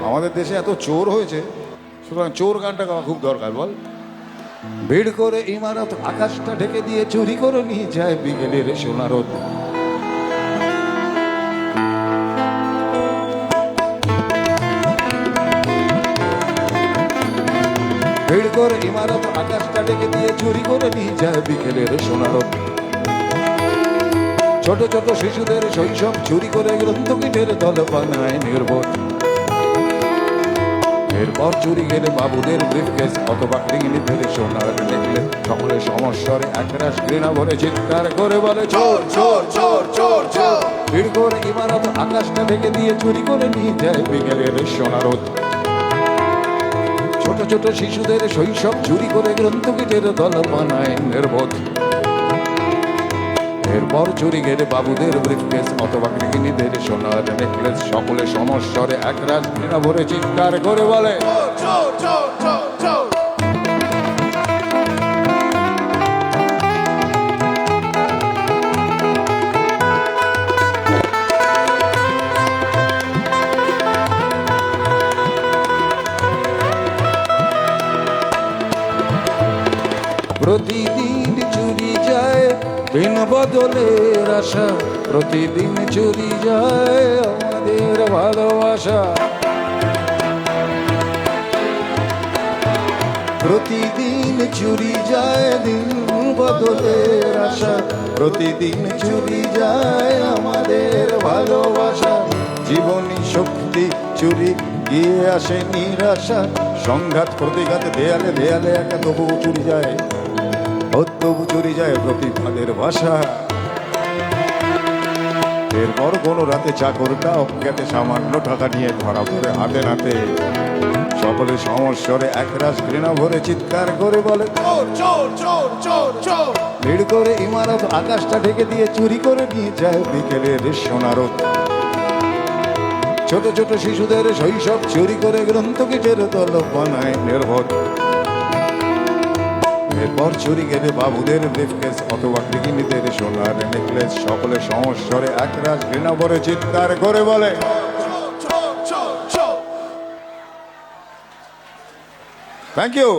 আমাদের দেশে এত চোর হয়েছে, সুতরাং চোর গানটা গাওয়া খুব দরকার। বল, ভিড় করে ইমারত আকাশটা ঢেকে দিয়ে চুরি করে নিয়ে যায় বিকেলের সোনা রোদ। ভিড় করে ইমারত আকাশটা ঢেকে দিয়ে চুরি করে নিয়ে যায় বিকেলের সোনা রোদ। ছোট ছোট শিশুদের শৈশব চুরি করে গ্রন্থকিটের দল বানায় নির্বোধ। এরপর চুরি গেলে বাবুদের ব্রিফকেস অথবা ক্রিঙিনিদের সোনার নেকলেস। সকলে সমস্যারে একরাশ ঘৃণা ভরে চিৎকার করে বলে চোর চোর চোর চোর চোর। ভিড় করে ইমারত আকাশটা ঢেকে দিয়ে চুরি করে নিয়ে যায় বিকেলের সোনা রোদ। ছোট ছোট শিশুদের শৈশব চুরি করে গ্রন্থকিটের দল বানায় নির্বোধ। এরপর চুরি গেলে বাবুদের ব্রিফকেস অথবা গৃহিণীদের সোনার নেকলেস। সকলে সমস্যারে একরাশ ঘৃণা ভরে চিৎকার করে বলে চোর চোর চোর চোর। প্রতিদিন চুরি যায় বিন বদলের আশা। প্রতিদিন চুরি যায় আমাদের ভালোবাসা। প্রতিদিন চুরি যায় দিন বদলের আশা। প্রতিদিন চুরি যায় আমাদের ভালোবাসা। জীবনী শক্তি চুরি গিয়ে আসে নিরাশা। সংঘাত প্রতিঘাত দেয়ালে দেয়ালে একা তবু চুরি যায়। তবু চুরি যায় প্রতিভাদের ভাষা। এরপর কোন রাতে চাকরটা অজ্ঞাতে সামান্য টাকা নিয়ে ধরা পড়ে হাতে নাতে। সকলে সমস্যারে একরাশ ঘৃণা ভরে চিৎকার করে বলে চোর চোর চোর চোর চোর। ভিড় করে ইমারত আকাশটা ঢেকে দিয়ে চুরি করে নিয়ে যায় বিকেলের সোনা রোদ। ছোট ছোট শিশুদের শৈশব চুরি করে গ্রন্থকিটের দল বানায় নির্বোধ। এরপর চুরি গেলে বাবুদের ব্রিফকেস অথবা গৃহিণীদের সোনার নেকলেস। সকলে সমস্যারে একরাশ ঘৃণা ভরে চিৎকার করে বলে থ্যাংক ইউ।